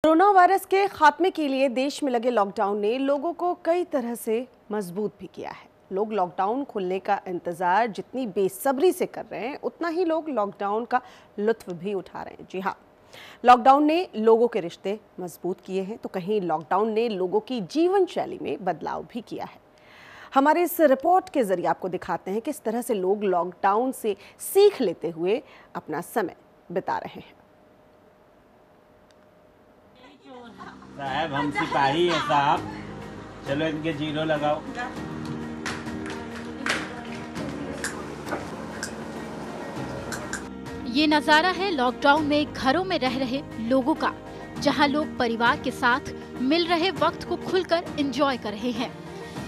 Corona virus के खात्मे के लिए देश में लगे लॉकडाउन ने लोगों को कई तरह से मजबूत भी किया है। लोग लॉकडाउन खुलने का इंतजार जितनी बेसब्री से कर रहे हैं, उतना ही लोग लॉकडाउन का लुत्फ भी उठा रहे हैं। जी हाँ, लॉकडाउन ने लोगों के रिश्ते मजबूत किए हैं, तो कहीं लॉकडाउन ने लोगों की जीवन शैली में बदलाव भी किया है। हमारे इस रिपोर्ट के जरिए आपको दिखाते हैं किस तरह से लोग लॉकडाउन से सीख लेते हुए अपना समय बिता रहे हैं। साहब हम सिपाही हैं साहब, चलो इनके जीरो लगाओ। ये नज़ारा है लॉकडाउन में घरों में रह रहे लोगों का, जहां लोग परिवार के साथ मिल रहे वक्त को खुलकर एंजॉय कर रहे हैं।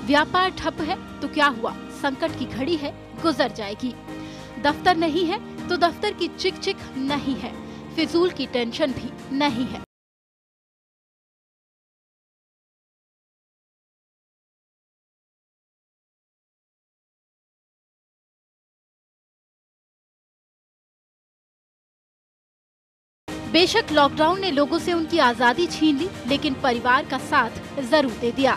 व्यापार ठप है तो क्या हुआ, संकट की घड़ी है, गुजर जाएगी। दफ्तर नहीं है तो दफ्तर की चिक चिक नहीं है, फिजूल की टेंशन भी नहीं है। बेशक लॉकडाउन ने लोगों से उनकी आजादी छीन ली, लेकिन परिवार का साथ जरूर दे दिया।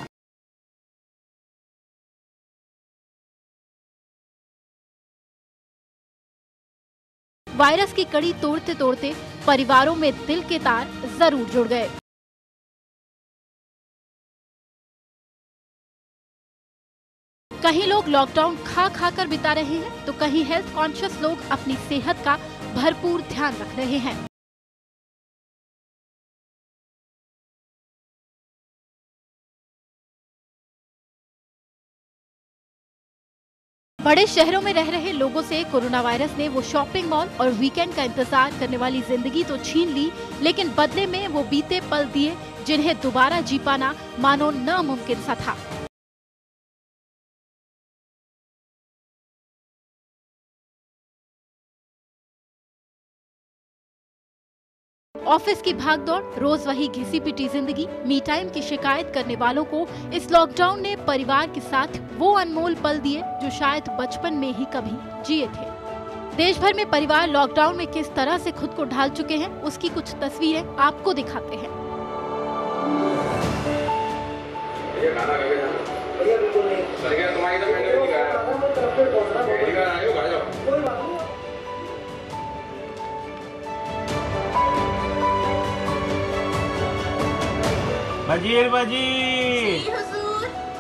वायरस की कड़ी तोड़ते तोड़ते परिवारों में दिल के तार जरूर जुड़ गए। कहीं लोग लॉकडाउन खा खा कर बिता रहे हैं, तो कहीं हेल्थ कॉन्शियस लोग अपनी सेहत का भरपूर ध्यान रख रहे हैं। बड़े शहरों में रह रहे लोगों से कोरोना वायरस ने वो शॉपिंग मॉल और वीकेंड का इंतजार करने वाली जिंदगी तो छीन ली, लेकिन बदले में वो बीते पल दिए जिन्हें दोबारा जी पाना मानो नामुमकिन सा था। ऑफिस की भागदौड़, रोज वही घिसी पिटी जिंदगी, मी टाइम की शिकायत करने वालों को इस लॉकडाउन ने परिवार के साथ वो अनमोल पल दिए जो शायद बचपन में ही कभी जिए थे। देश भर में परिवार लॉकडाउन में किस तरह से खुद को ढाल चुके हैं, उसकी कुछ तस्वीरें आपको दिखाते हैं। वजीर वजीर,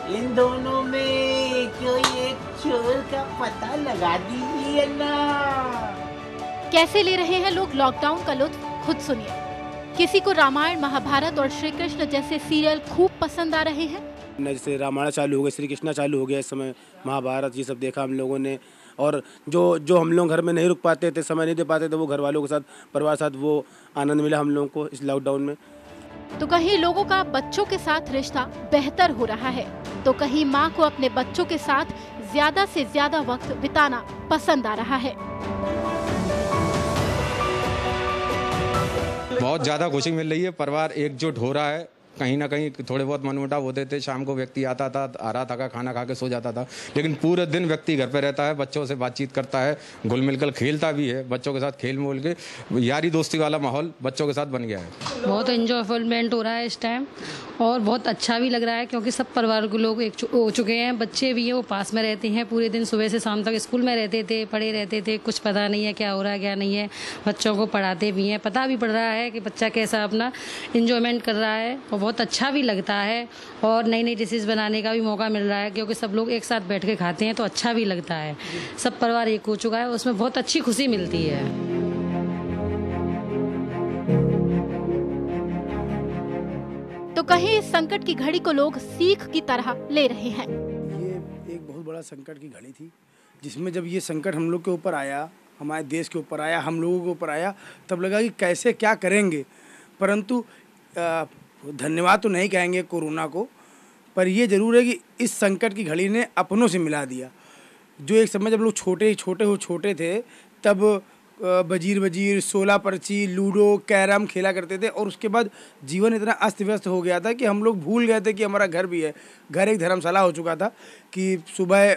इन दोनों में कोई एक चोर का पता लगा दीजिए ना। कैसे ले रहे हैं लोग लॉकडाउन का लुत्फ, खुद सुनिए। किसी को रामायण, महाभारत और श्री कृष्ण जैसे सीरियल खूब पसंद आ रहे हैं। जैसे रामायण चालू हो गया, श्री कृष्णा चालू हो गया, इस समय महाभारत, ये सब देखा हम लोगों ने। और जो हम लोग घर में नहीं रुक पाते थे, समय नहीं दे पाते थे, वो घर वालों के साथ, परिवार के साथ वो आनंद मिला हम लोगों को इस लॉकडाउन में। तो कहीं लोगों का बच्चों के साथ रिश्ता बेहतर हो रहा है, तो कहीं माँ को अपने बच्चों के साथ ज्यादा से ज्यादा वक्त बिताना पसंद आ रहा है। बहुत ज़्यादा खुशी मिल रही है, परिवार एकजुट हो रहा है। कहीं ना कहीं थोड़े बहुत मनमुटाव होते थे, शाम को व्यक्ति आता था, आ रहा था, खाना खा के सो जाता था, लेकिन पूरे दिन व्यक्ति घर पे रहता है, बच्चों से बातचीत करता है, घुल मिलकर खेलता भी है, बच्चों के साथ खेल मोल के यारी दोस्ती वाला माहौल बच्चों के साथ बन गया है। बहुत एंजॉयफुलमेंट हो रहा है इस टाइम, और बहुत अच्छा भी लग रहा है क्योंकि सब परिवार के लोग एक हो चुके हैं। बच्चे भी हैं, वो पास में रहते हैं, पूरे दिन सुबह से शाम तक स्कूल में रहते थे, पढ़े रहते थे, कुछ पता नहीं है क्या हो रहा है क्या नहीं है। बच्चों को पढ़ाते भी हैं, पता भी पड़ रहा है कि बच्चा कैसा अपना इंजॉयमेंट कर रहा है, और बहुत अच्छा भी लगता है। और नई नई डिशेज बनाने का भी मौका मिल रहा है क्योंकि सब लोग एक साथ बैठ के खाते हैं, तो अच्छा भी लगता है। सब परिवार एक हो चुका है, उसमें बहुत अच्छी खुशी मिलती है। तो कहीं इस संकट की घड़ी को लोग सीख की तरह ले रहे हैं। ये एक बहुत बड़ा संकट की घड़ी थी, जिसमें जब ये संकट हम लोग के ऊपर आया, हमारे देश के ऊपर आया, हम लोगों के ऊपर आया, तब लगा कि कैसे क्या करेंगे। परंतु धन्यवाद तो नहीं कहेंगे कोरोना को, पर ये ज़रूर है कि इस संकट की घड़ी ने अपनों से मिला दिया। जो एक समय जब लोग छोटे थे, तब वजीर वजीर, 16 पर्ची, लूडो, कैरम खेला करते थे, और उसके बाद जीवन इतना अस्त व्यस्त हो गया था कि हम लोग भूल गए थे कि हमारा घर भी है। घर एक धर्मशाला हो चुका था कि सुबह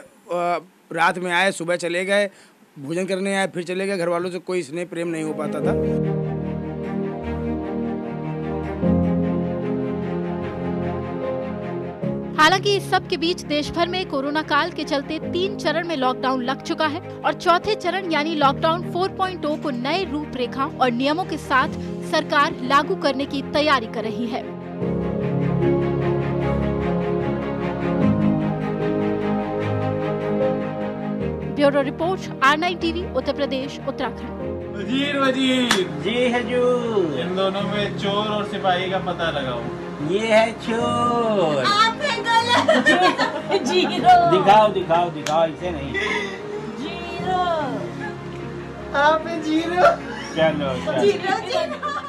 रात में आए, सुबह चले गए, भोजन करने आए, फिर चले गए। घर वालों से कोई स्नेह प्रेम नहीं हो पाता था। हालांकि इस सब के बीच देश भर में कोरोना काल के चलते 3 चरण में लॉकडाउन लग चुका है और चौथे चरण यानी लॉकडाउन 4.0 को नए रूपरेखा और नियमों के साथ सरकार लागू करने की तैयारी कर रही है। Bureau report R9 TV Uttar Pradesh Uttarakhand. वजीर वजीर जी हजूर। इन दोनों में चोर और सिपाही का पता लगाओ। ये है चोर। आपने गलत जीरो। दिखाओ दिखाओ दिखाओ, इसे नहीं। जीरो। आप जीरो। चलो जीरो जीरो।